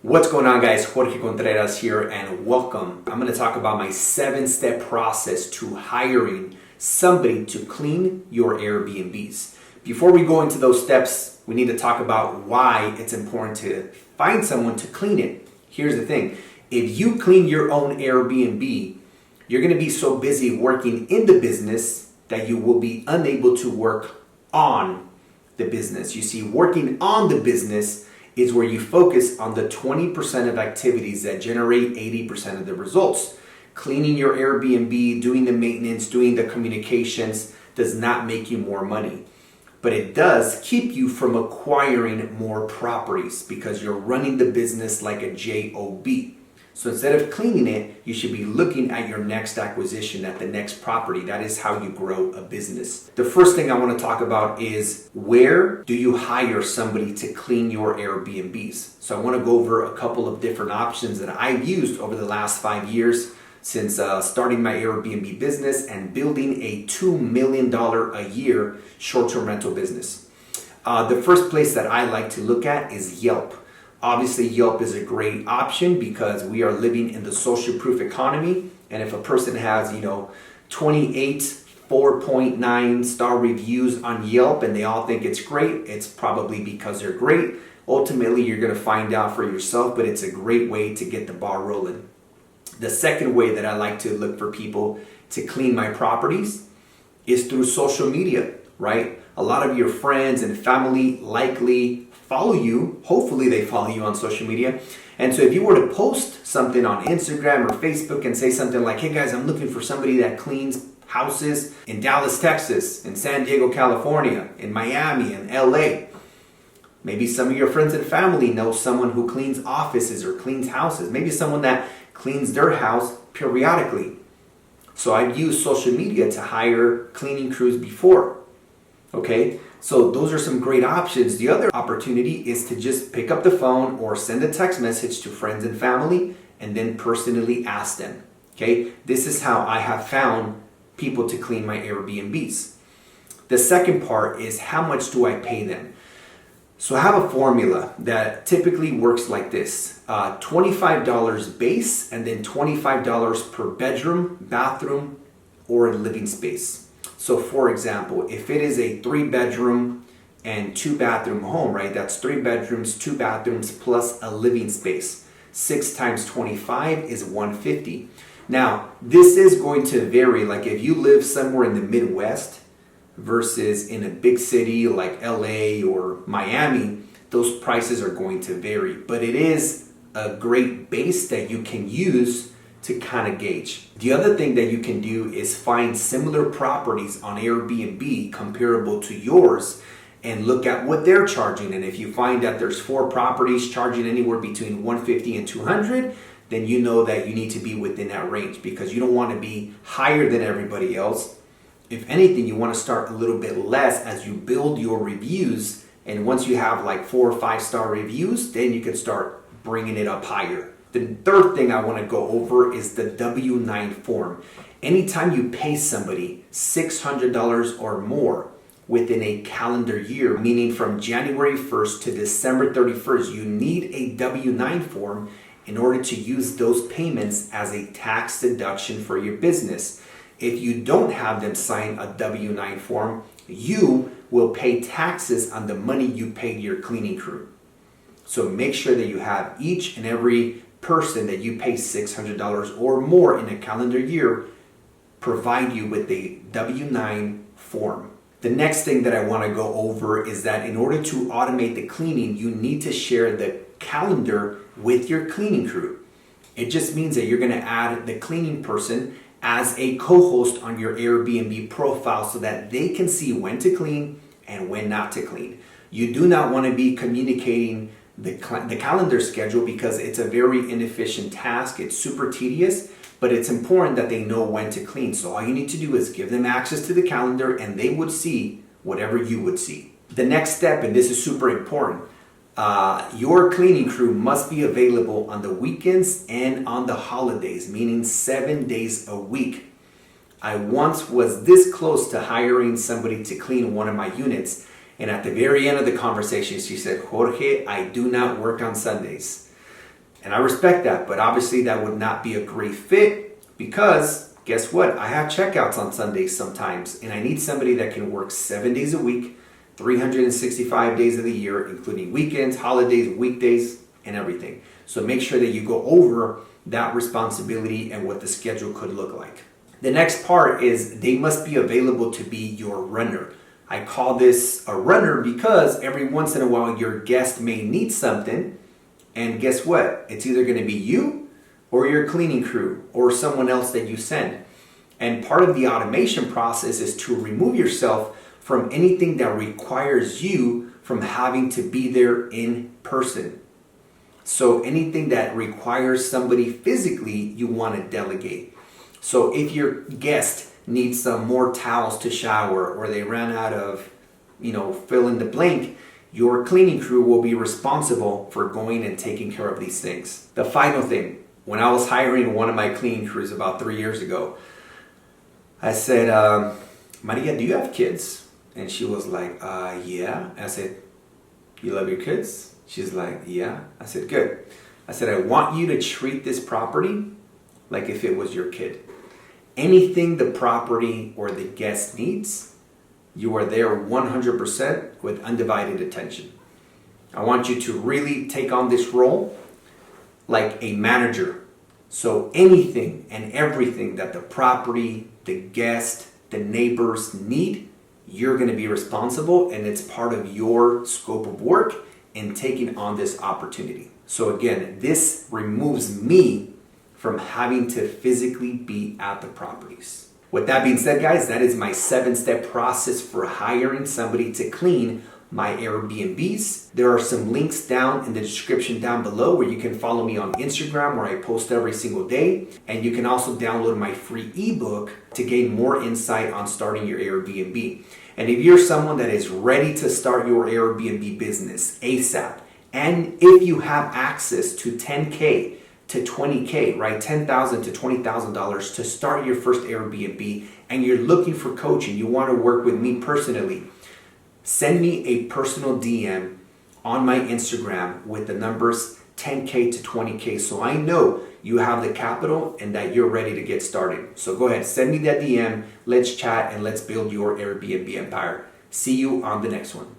What's going on, guys? Jorge Contreras here, and welcome. I'm going to talk about my 7-step process to hiring somebody to clean your Airbnbs. Before we go into those steps, we need to talk about why it's important to find someone to clean it. Here's the thing. If you clean your own Airbnb, you're going to be so busy working in the business that you will be unable to work on the business. You see, working on the business is where you focus on the 20% of activities that generate 80% of the results. Cleaning your Airbnb, doing the maintenance, doing the communications does not make you more money. But it does keep you from acquiring more properties because you're running the business like a job. So instead of cleaning it, you should be looking at your next acquisition, at the next property. That is how you grow a business. The first thing I want to talk about is, where do you hire somebody to clean your Airbnbs? So I want to go over a couple of different options that I've used over the last 5 years since starting my Airbnb business and building a $2 million a year short-term rental business. The first place that I like to look at is Yelp. Obviously, Yelp is a great option because we are living in the social proof economy. And if a person has, 28 4.9 star reviews on Yelp and they all think it's great, it's probably because they're great. Ultimately, you're going to find out for yourself, but it's a great way to get the ball rolling. The second way that I like to look for people to clean my properties is through social media, right? A lot of your friends and family likely follow you. Hopefully they follow you on social media. And so if you were to post something on Instagram or Facebook and say something like, hey guys, I'm looking for somebody that cleans houses in Dallas, Texas, in San Diego, California, in Miami, in LA. Maybe some of your friends and family know someone who cleans offices or cleans houses. Maybe someone that cleans their house periodically. So I've used social media to hire cleaning crews before. Okay, so those are some great options. The other opportunity is to just pick up the phone or send a text message to friends and family and then personally ask them. Okay, this is how I have found people to clean my Airbnbs. The second part is, how much do I pay them? So I have a formula that typically works like this. $25 base and then $25 per bedroom, bathroom, or living space. So for example, if it is a 3-bedroom and 2-bathroom home, right? That's 3 bedrooms, 2 bathrooms, plus a living space. 6 times 25 is $150. Now, this is going to vary. Like if you live somewhere in the Midwest versus in a big city like LA or Miami, those prices are going to vary. But it is a great base that you can use to kind of gauge. The other thing that you can do is find similar properties on Airbnb comparable to yours and look at what they're charging. And if you find that there's 4 properties charging anywhere between $150 and $200, then you know that you need to be within that range, because you don't want to be higher than everybody else. If anything, you want to start a little bit less as you build your reviews. And once you have like 4 or 5 star reviews, then you can start bringing it up higher. The third thing I want to go over is the W-9 form. Anytime you pay somebody $600 or more within a calendar year, meaning from January 1st to December 31st, you need a W-9 form in order to use those payments as a tax deduction for your business. If you don't have them sign a W-9 form, you will pay taxes on the money you paid your cleaning crew. So make sure that you have each and every person that you pay $600 or more in a calendar year provide you with a W-9 form. The next thing that I want to go over is that in order to automate the cleaning, you need to share the calendar with your cleaning crew. It just means that you're going to add the cleaning person as a co-host on your Airbnb profile so that they can see when to clean and when not to clean. You do not want to be communicating the calendar schedule because it's a very inefficient task. It's super tedious, but it's important that they know when to clean. So all you need to do is give them access to the calendar and they would see whatever you would see. The next step, and this is super important, your cleaning crew must be available on the weekends and on the holidays, meaning 7 days a week. I once was this close to hiring somebody to clean one of my units, and at the very end of the conversation, she said, "Jorge, I do not work on Sundays." And I respect that, but obviously that would not be a great fit because guess what? I have checkouts on Sundays sometimes, and I need somebody that can work 7 days a week, 365 days of the year, including weekends, holidays, weekdays, and everything. So make sure that you go over that responsibility and what the schedule could look like. The next part is they must be available to be your runner. I call this a runner because every once in a while your guest may need something, and guess what? It's either going to be you or your cleaning crew or someone else that you send. And part of the automation process is to remove yourself from anything that requires you from having to be there in person. So anything that requires somebody physically, you want to delegate. So if your guest needs some more towels to shower or they ran out of, fill in the blank, your cleaning crew will be responsible for going and taking care of these things. The final thing, when I was hiring one of my cleaning crews about 3 years ago, I said, Maria, do you have kids? And she was like, yeah. I said, you love your kids? She's like, yeah. I said, good. I said, I want you to treat this property like if it was your kid. Anything the property or the guest needs, you are there 100% with undivided attention. I want you to really take on this role like a manager. So anything and everything that the property, the guest, the neighbors need, you're going to be responsible, and it's part of your scope of work in taking on this opportunity. So again, this removes me from having to physically be at the properties. With that being said, guys, that is my 7-step process for hiring somebody to clean my Airbnbs. There are some links down in the description down below where you can follow me on Instagram, where I post every single day. And you can also download my free ebook to gain more insight on starting your Airbnb. And if you're someone that is ready to start your Airbnb business ASAP, and if you have access to $10K to $20K, right? $10,000 to $20,000 to start your first Airbnb, and you're looking for coaching, you want to work with me personally, send me a personal DM on my Instagram with the numbers 10K to 20K so I know you have the capital and that you're ready to get started. So go ahead, send me that DM, let's chat, and let's build your Airbnb empire. See you on the next one.